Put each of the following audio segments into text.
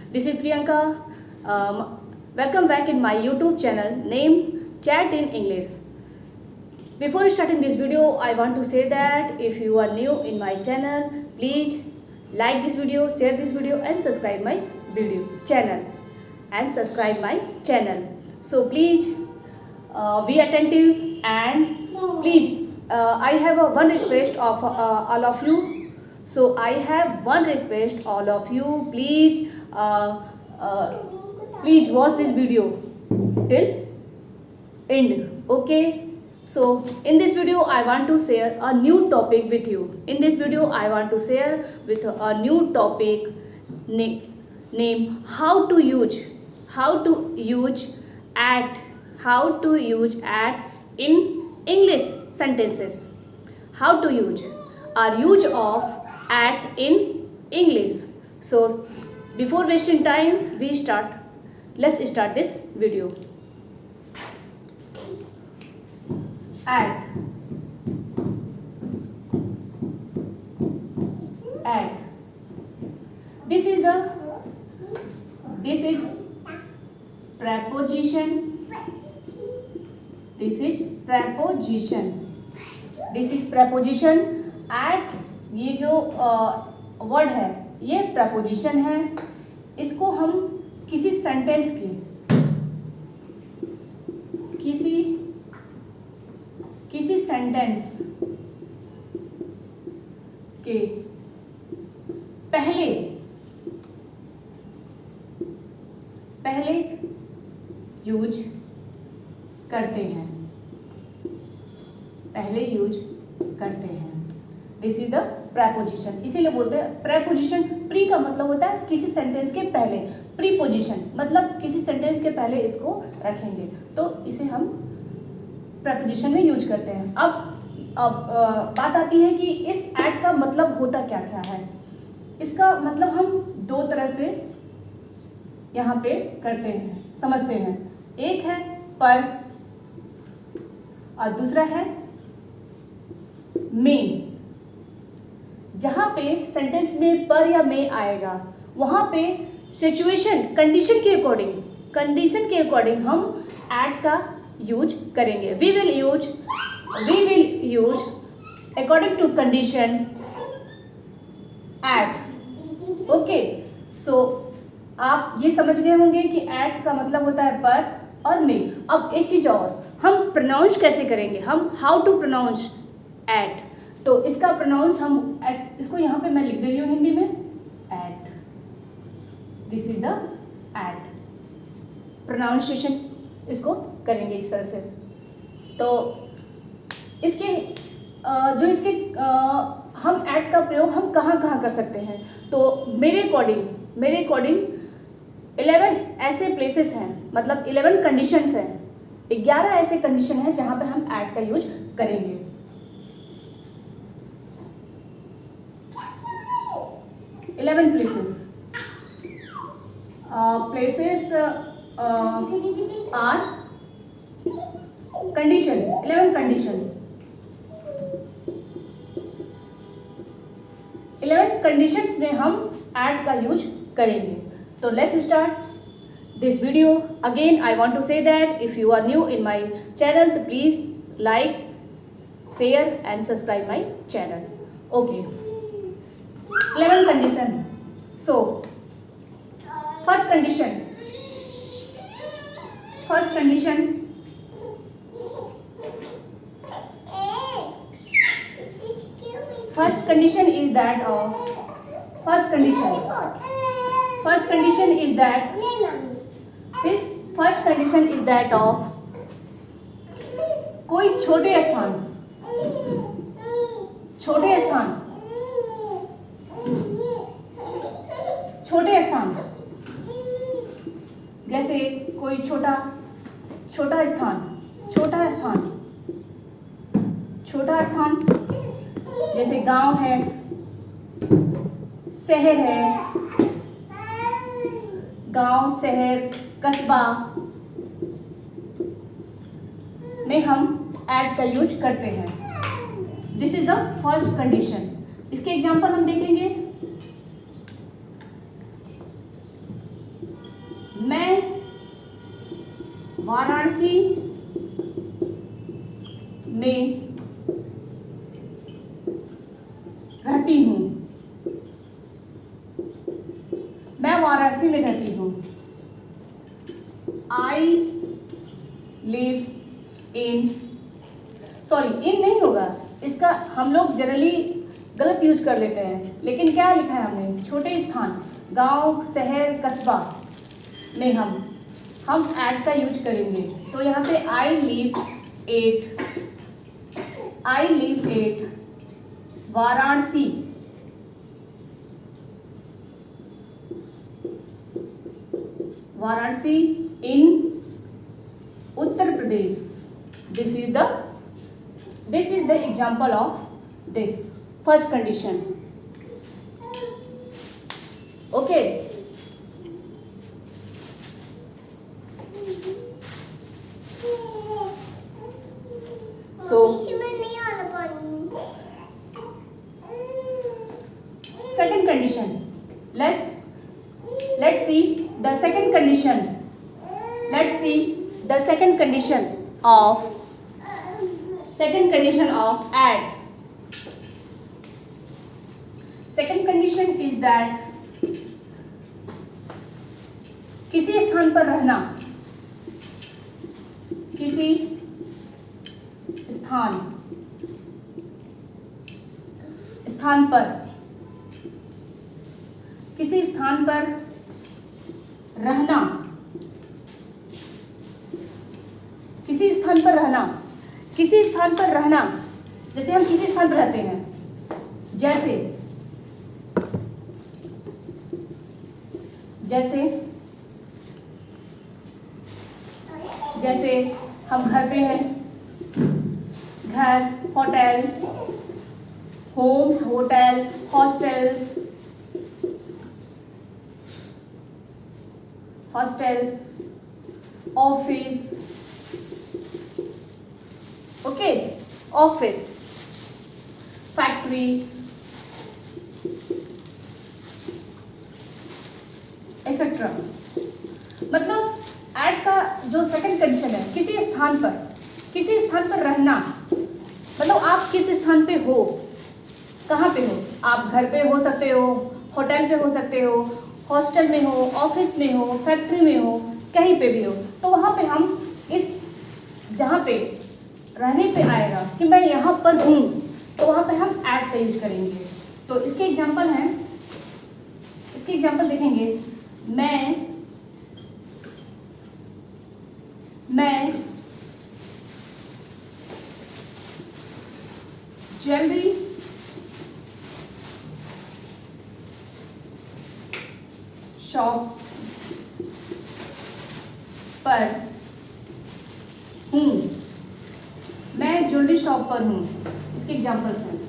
This is Priyanka. Welcome back in my YouTube channel named Chat in English. Before starting this video, I want to say that if you are new in my channel, please like this video, share this video and subscribe my channel. So please be attentive and please I have one request of all of you. So I have one request all of you. Please please watch this video till end. Okay. So in this video I want to share a new topic with you. In this video I want to share with a new topic name how to use at in English sentences. How to use of at in English. So before wasting time, let's start this video. At this is preposition. This is preposition. At ये जो word है ये preposition है. इसको हम किसी sentence के पहले यूज करते हैं. This is the preposition. इसीलिए बोलते हैं प्रेपोजिशन. प्री का मतलब होता है किसी सेंटेंस के पहले. प्रीपोजिशन मतलब किसी सेंटेंस के पहले इसको रखेंगे, तो इसे हम प्रेपोजिशन में यूज करते हैं. अब बात आती है कि इस एट का मतलब होता क्या क्या है. इसका मतलब हम दो तरह से यहाँ पे समझते हैं. एक है पर और दूसरा है में. जहाँ पे सेंटेंस में पर या में आएगा वहाँ पे सिचुएशन कंडीशन के अकॉर्डिंग हम एट का यूज करेंगे. We will use according to condition at. Okay. So आप ये समझ गए होंगे कि एट का मतलब होता है पर और में. अब एक चीज और, हम प्रोनाउंस कैसे करेंगे. हम हाउ टू प्रोनाउंस एट. तो इसका प्रोनाउंस हम इसको यहाँ पे मैं लिख दे रही हूँ हिंदी में at. This is the at. Pronunciation इसको करेंगे इस तरह से. तो इसके हम एट का प्रयोग हम कहाँ कर सकते हैं. तो मेरे अकॉर्डिंग 11 ऐसे प्लेसेस हैं, मतलब 11 कंडीशंस हैं. 11 ऐसे कंडीशन हैं जहाँ पे हम एट का यूज करेंगे. places are condition. 11 कंडीशंस में हम एट का यूज करेंगे. तो let's start this video. Again I want to say that if you are new in my channel, तो please like, share and subscribe my channel. Okay. 11 condition. So first condition is that of कोई छोटे स्थान जैसे कोई छोटा स्थान जैसे गांव है, शहर है, कस्बा में हम एट का यूज करते हैं. This is the first condition. इसके एग्जाम्पल हम देखेंगे. वाराणसी में रहती हूँ। मैं वाराणसी में रहती हूँ। I live in, सॉरी इन नहीं होगा, इसका हम लोग जनरली गलत यूज कर लेते हैं, लेकिन क्या लिखा है हमने, छोटे स्थान, गांव, शहर, कस्बा में हम एट का यूज करेंगे। तो यहाँ पे I live at Varanasi, Varanasi in Uttar Pradesh. This is the example of this first condition. Okay, so second condition, let's see the second condition. Let's see the second condition of add. Second condition is that किसी स्थान पर रहना, किसी स्थान पर रहना, किसी स्थान पर रहना, जैसे हम किसी स्थान पर रहते हैं, जैसे हम घर पे हैं, घर, hotel, home, hotel, hostels, office, okay, office, factory, etcetera. मतलब ऐड का जो सेकंड कंडीशन है, किसी स्थान पर रहना, मतलब आप किस स्थान पे हो, कहाँ पे हो, आप घर पे हो सकते हो, होटल पे हो सकते हो, हॉस्टल में हो, ऑफिस में हो, फैक्ट्री में हो, कहीं पे भी हो, तो वहाँ पे हम इस जहाँ पे रहने पे आएगा कि मैं यहाँ पर हूँ, तो वहाँ पे हम ऐड का यूज करेंगे। तो इसके एग्जाम्पल हैं, इसके एग्जाम्पल देखेंगे, मैं ज्वेलरी शॉप पर हूँ, मैं ज्वेलरी शॉप पर हूँ। इसके एग्जाम्पल्स हैं,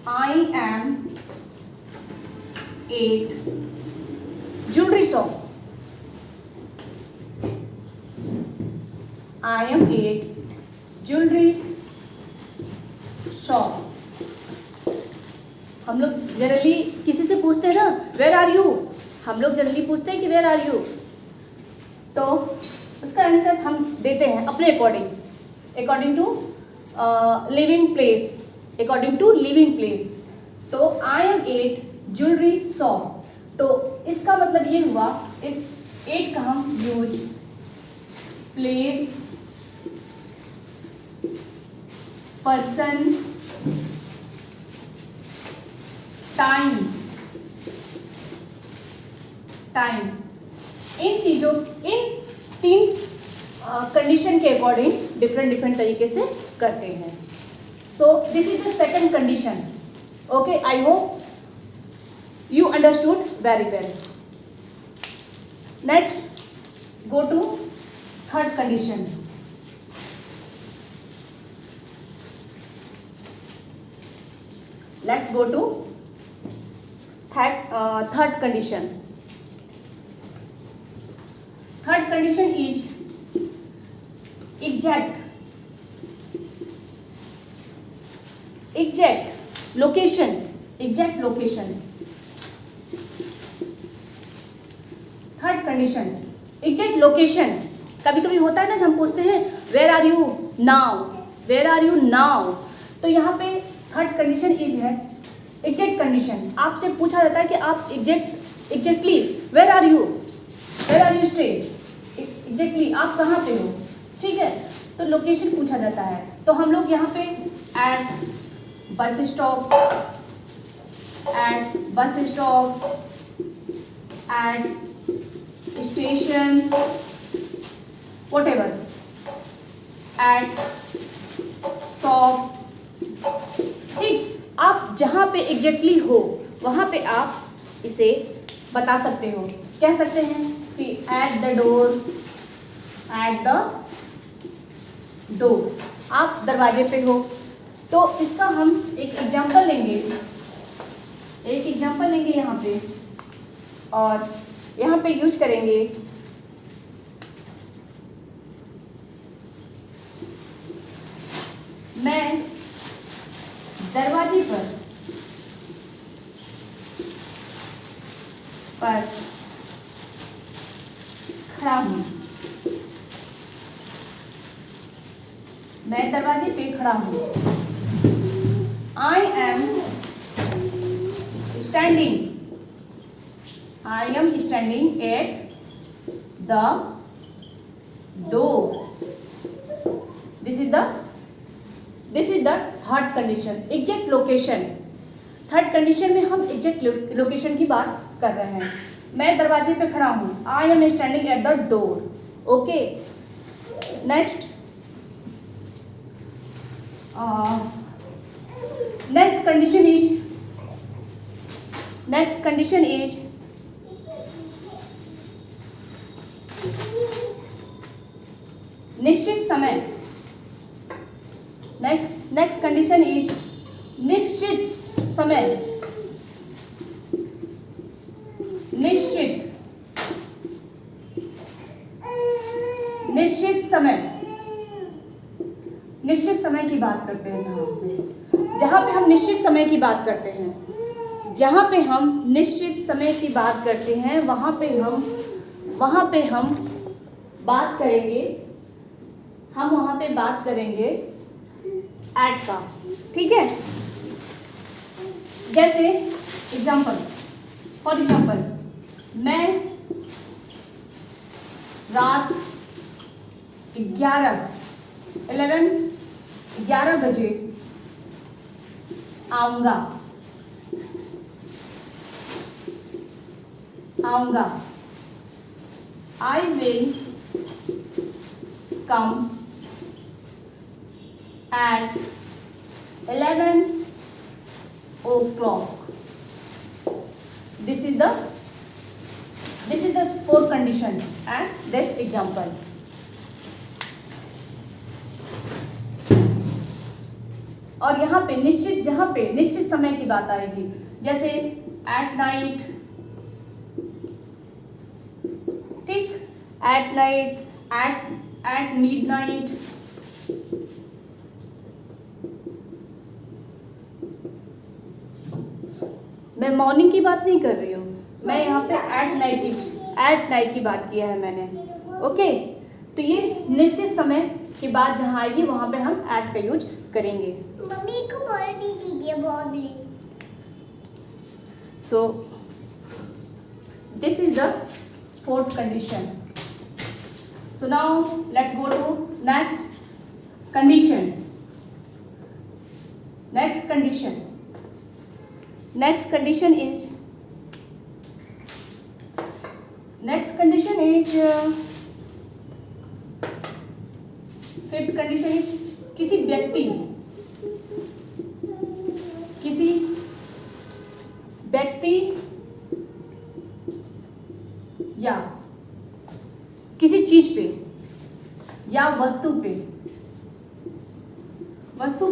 I am at jewellery shop, I am at jewellery shop. हम लोग जनरली किसी से पूछते हैं ना, वेयर आर यू, हम लोग जनरली पूछते हैं कि वेयर आर यू, तो उसका आंसर हम देते हैं अपने अकॉर्डिंग टू लिविंग प्लेस। तो I am at jewellery shop, तो इसका मतलब ये हुआ, इस एट का हम यूज प्लेस, पर्सन, टाइम, इन तीन कंडीशन के अकॉर्डिंग डिफरेंट तरीके से करते हैं। So this is the second condition. Okay, I hope you understood very well. Next, go to third condition. Let's go to third condition. Third condition is exact location. Third condition, exact location, कभी कभी होता है ना कि हम पूछते हैं where are you now, where are you now, तो यहाँ पे थर्ड कंडीशन इज है एग्जैक्ट कंडीशन। आपसे पूछा जाता है कि आप exactly where are you stay, exactly आप कहाँ पे हो, ठीक है, तो लोकेशन पूछा जाता है। तो हम लोग यहाँ पे at bus stop, at station, whatever, at shop, ठीक, आप जहाँ पे एग्जैक्टली हो वहाँ पे आप इसे बता सकते हो। कह सकते हैं कि एट द डोर, आप दरवाजे पे हो। तो इसका हम एक एग्जांपल लेंगे यहाँ पे, और यहाँ पे यूज करेंगे मैं दरवाजे पर खड़ा हूँ, मैं दरवाजे पे खड़ा हूँ। I am standing at the door. This is the third condition, exact location. Third condition में हम एग्जैक्ट लोकेशन की बात कर रहे हैं। मैं दरवाजे पे खड़ा हूँ, I am standing at the door. Okay, next next condition is निश्चित समय। नेक्स्ट कंडीशन इज निश्चित समय। निश्चित समय की बात करते हैं जहाँ पे हम निश्चित समय की बात करते हैं, जहाँ पे हम निश्चित समय की बात करते हैं वहाँ पे हम बात करेंगे एट का, ठीक है। जैसे फॉर एग्जाम्पल मैं रात 11 बजे आऊँगा। I will come at 11 o'clock. This is the fourth condition and this example. और यहाँ पे निश्चित समय की बात आएगी, जैसे एट नाइट, ठीक, एट नाइट, एट मिडनाइट, मैं मॉर्निंग की बात नहीं कर रही हूँ, मैं यहाँ पे एट नाइट की बात किया है मैंने। ओके, तो ये निश्चित समय की बात जहाँ आएगी वहाँ पे हम एट का यूज करेंगे। मम्मी को बॉल भी दीजिए, ball. So this is the fourth condition. So now let's go to next condition. Next condition is fifth condition is किसी व्यक्ति या किसी चीज पे या वस्तु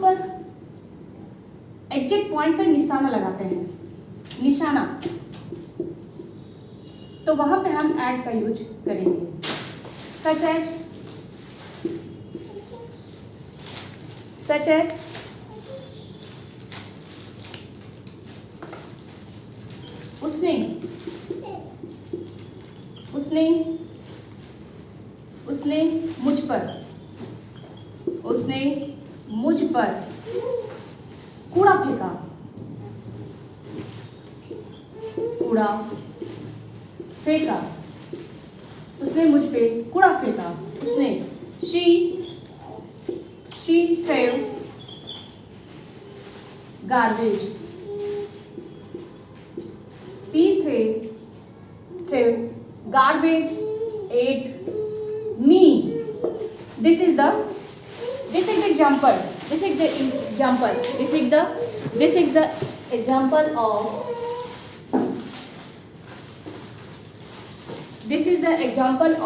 पर एग्जैक्ट पॉइंट पर निशाना लगाते हैं, तो वहां पे हम एट का यूज करेंगे। सच एज उसने उसने मुझ पर कूड़ा फेंका, उसने मुझ पे कूड़ा फेंका। उसने she threw garbage, garbage at me. This is the example. This is the example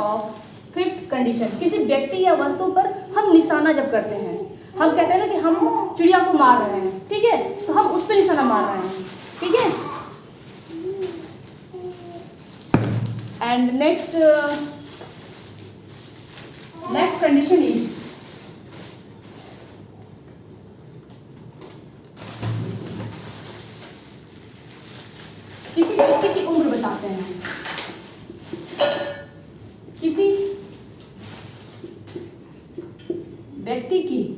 of fifth condition. किसी व्यक्ति या वस्तु पर हम निशाना जब करते हैं, हम कहते हैं ना कि हम चिड़िया को मार रहे हैं, ठीक है, तो हम उस पर निशाना मार रहे हैं, ठीक है। एंड नेक्स्ट कंडीशन इज किसी व्यक्ति की उम्र बताते हैं, किसी व्यक्ति की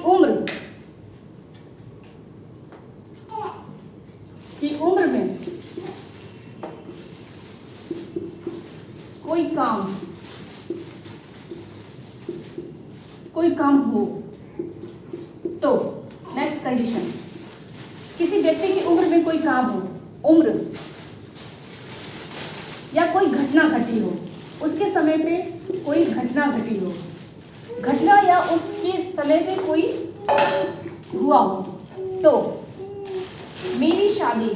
उम्र में कोई काम हो तो, नेक्स्ट कंडीशन, किसी व्यक्ति की उम्र में कोई काम हो, उम्र या कोई घटना घटी हो, उसके समय पे कोई घटना घटी हो, घटना या उसके समय पे कोई हुआ हो तो मेरी शादी,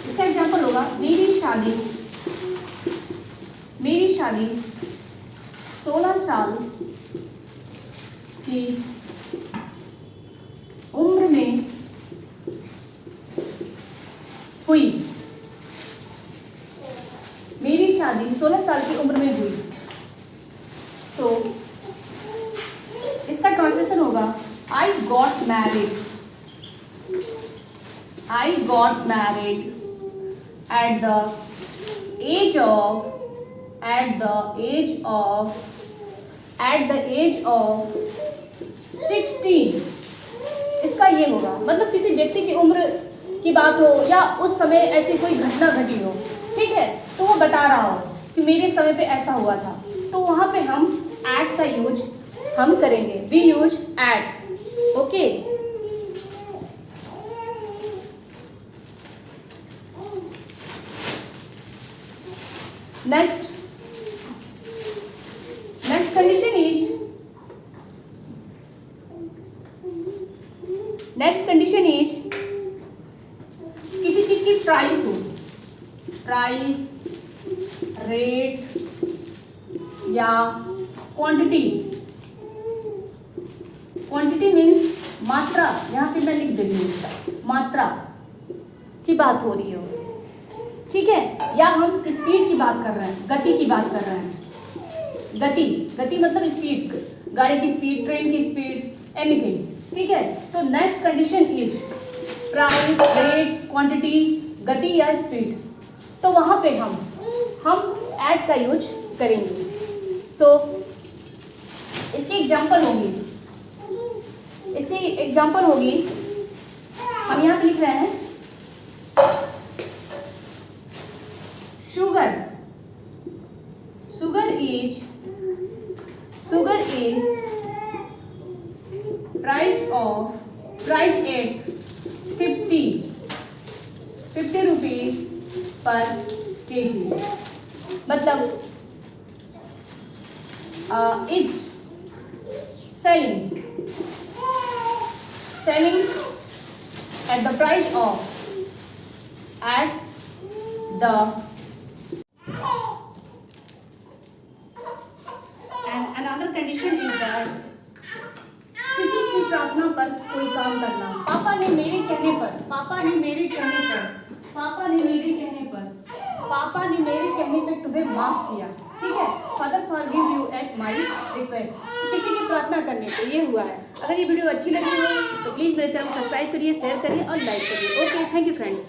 इसका एग्जाम्पल होगा मेरी शादी 16 साल की उम्र में हुई, मेरी शादी 16 साल की उम्र में हुई। सो इसका ट्रांसलेशन होगा I got married at the age of 16। इसका ये होगा, मतलब किसी व्यक्ति की उम्र की बात हो या उस समय ऐसी कोई घटना घटी हो, ठीक है, तो वो बता रहा हो कि मेरे समय पे ऐसा हुआ था, तो वहाँ पे हम at का यूज हम करेंगे, we use at, okay. Next condition is किसी चीज की प्राइस हो, प्राइस, रेट या क्वांटिटी। क्वांटिटी मीन्स मात्रा, यहाँ पे मैं लिख दे रही हूँ, मात्रा की बात हो रही हो, ठीक है, या हम स्पीड की बात कर रहे हैं, गति की बात कर रहे हैं। गति मतलब स्पीड, गाड़ी की स्पीड, ट्रेन की स्पीड, एनीथिंग, ठीक है। तो next condition is price, rate, quantity, गति या स्पीड, तो वहाँ पे हम एट का यूज करेंगे। सो इसकी एग्जाम्पल होगी, हम यहाँ पे लिख रहे हैं sugar is price at 50 rupees per kg, मतलब is selling at the price of at the and another condition is that किसी की प्रार्थना पर कोई काम करना। पापा ने मेरे कहने पर तुम्हें माफ किया, ठीक है। Father forgive you at my request, किसी की प्रार्थना करने पे ये हुआ है। अगर ये वीडियो अच्छी लगी हो तो प्लीज़ मेरे चैनल को सब्सक्राइब करिए, शेयर करिए और लाइक करिए। Okay, thank you friends.